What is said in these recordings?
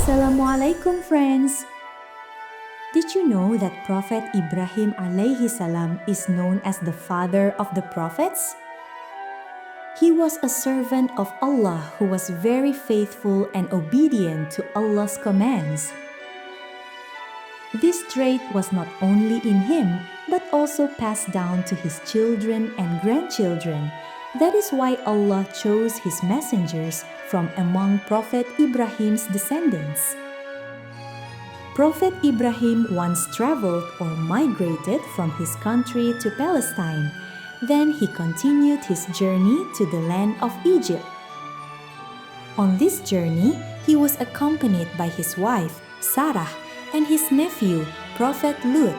Assalamu'alaikum, friends! Did you know that Prophet Ibrahim alayhis-salam is known as the father of the prophets? He was a servant of Allah who was very faithful and obedient to Allah's commands. This trait was not only in him but also passed down to his children and grandchildren. That is why Allah chose his messengers from among Prophet Ibrahim's descendants. Prophet Ibrahim once traveled or migrated from his country to Palestine. Then he continued his journey to the land of Egypt. On this journey, he was accompanied by his wife, Sarah, and his nephew, Prophet Lut.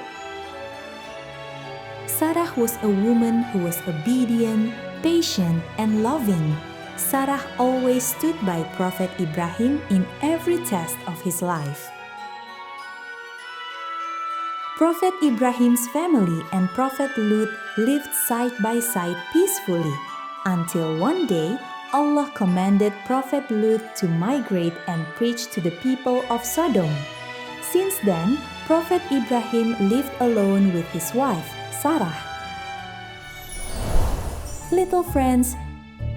Sarah was a woman who was obedient, patient, and loving. Sarah always stood by Prophet Ibrahim in every test of his life. Prophet Ibrahim's family and Prophet Lut lived side by side peacefully until one day Allah commanded Prophet Lut to migrate and preach to the people of Sodom. Since then, Prophet Ibrahim lived alone with his wife, Sarah. Little friends,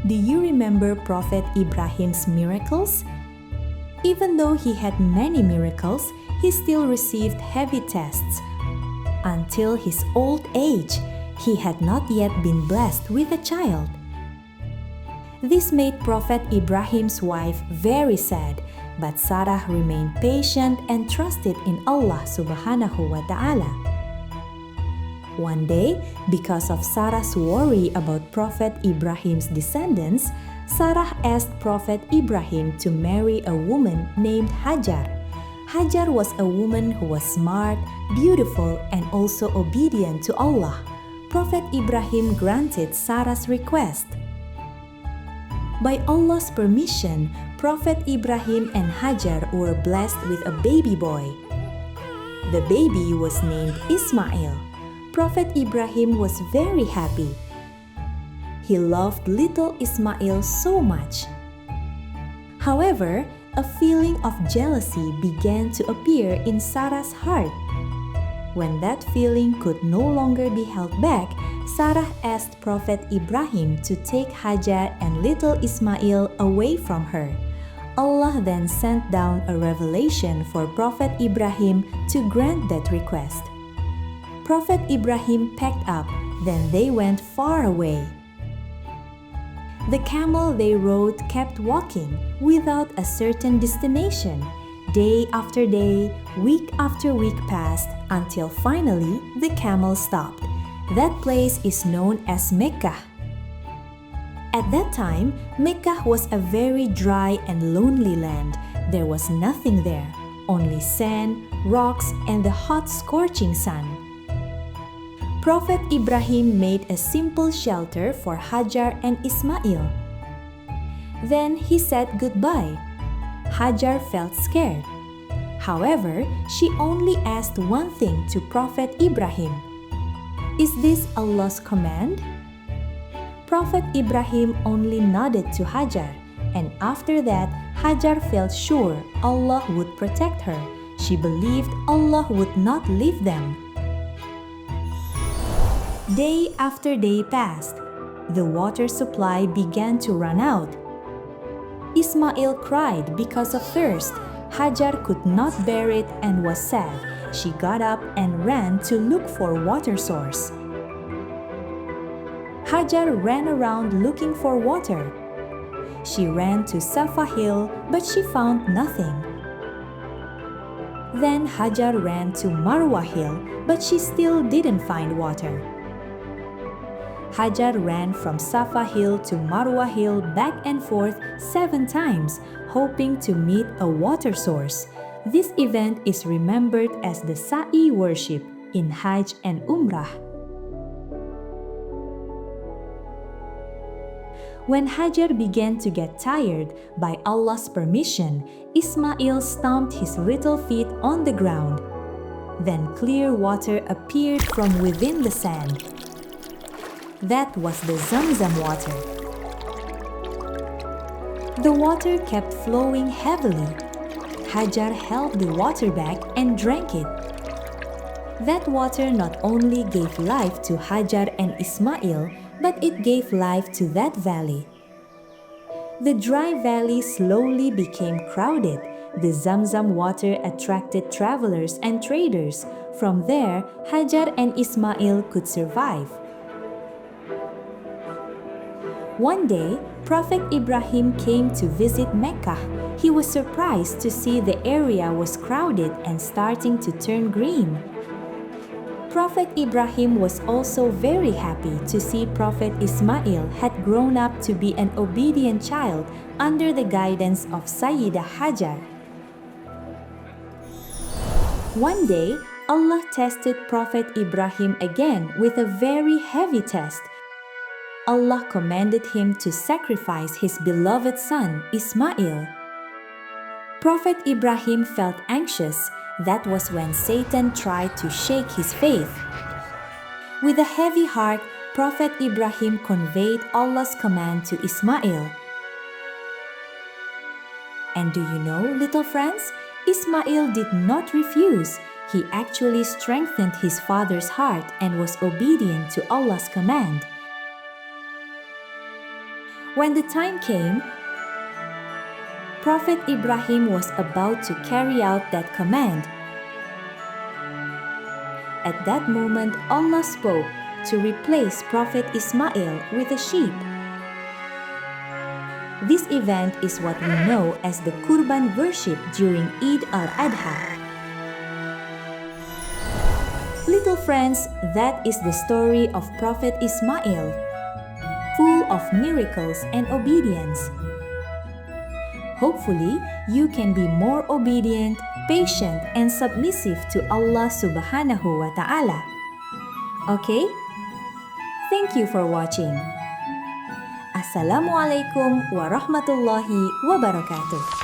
do you remember Prophet Ibrahim's miracles? Even though he had many miracles, he still received heavy tests. Until his old age, he had not yet been blessed with a child. This made Prophet Ibrahim's wife very sad, but Sarah remained patient and trusted in Allah subhanahu wa ta'ala. One day, because of Sarah's worry about Prophet Ibrahim's descendants, Sarah asked Prophet Ibrahim to marry a woman named Hajar. Hajar was a woman who was smart, beautiful, and also obedient to Allah. Prophet Ibrahim granted Sarah's request. By Allah's permission, Prophet Ibrahim and Hajar were blessed with a baby boy. The baby was named Ismail. Prophet Ibrahim was very happy. He loved little Ismail so much. However, a feeling of jealousy began to appear in Sarah's heart. When that feeling could no longer be held back, Sarah asked Prophet Ibrahim to take Hajar and little Ismail away from her. Allah then sent down a revelation for Prophet Ibrahim to grant that request. Prophet Ibrahim packed up, then they went far away. The camel they rode kept walking without a certain destination. Day after day, week after week passed until finally the camel stopped. That place is known as Mecca. At that time, Mecca was a very dry and lonely land. There was nothing there, only sand, rocks, and the hot scorching sun. Prophet Ibrahim made a simple shelter for Hajar and Ismail. Then he said goodbye. Hajar felt scared. However, she only asked one thing to Prophet Ibrahim. Is this Allah's command? Prophet Ibrahim only nodded to Hajar, and after that, Hajar felt sure Allah would protect her. She believed Allah would not leave them. Day after day passed. The water supply began to run out. Ismail cried because of thirst. Hajar could not bear it and was sad. She got up and ran to look for water source. Hajar ran around looking for water. She ran to Safa Hill, but she found nothing. Then Hajar ran to Marwa Hill, but she still didn't find water. Hajar ran from Safa Hill to Marwa Hill back and forth 7 times, hoping to meet a water source. This event is remembered as the Sa'i worship in Hajj and Umrah. When Hajar began to get tired, by Allah's permission, Ismail stomped his little feet on the ground. Then clear water appeared from within the sand. That was the Zamzam water. The water kept flowing heavily. Hajar held the water back and drank it. That water not only gave life to Hajar and Ismail, but it gave life to that valley. The dry valley slowly became crowded. The Zamzam water attracted travelers and traders. From there, Hajar and Ismail could survive. One day, Prophet Ibrahim came to visit Mecca. He was surprised to see the area was crowded and starting to turn green. Prophet Ibrahim was also very happy to see Prophet Ismail had grown up to be an obedient child under the guidance of Sayyidah Hajar. One day, Allah tested Prophet Ibrahim again with a very heavy test. Allah commanded him to sacrifice his beloved son, Ismail. Prophet Ibrahim felt anxious. That was when Satan tried to shake his faith. With a heavy heart, Prophet Ibrahim conveyed Allah's command to Ismail. And do you know, little friends, Ismail did not refuse. He actually strengthened his father's heart and was obedient to Allah's command. When the time came, Prophet Ibrahim was about to carry out that command. At that moment, Allah spoke to replace Prophet Ismail with a sheep. This event is what we know as the Qurban worship during Eid al-Adha. Little friends, that is the story of Prophet Ismail, full of miracles and obedience. Hopefully, you can be more obedient, patient, and submissive to Allah subhanahu wa ta'ala. Okay? Thank you for watching. Assalamualaikum warahmatullahi wabarakatuh.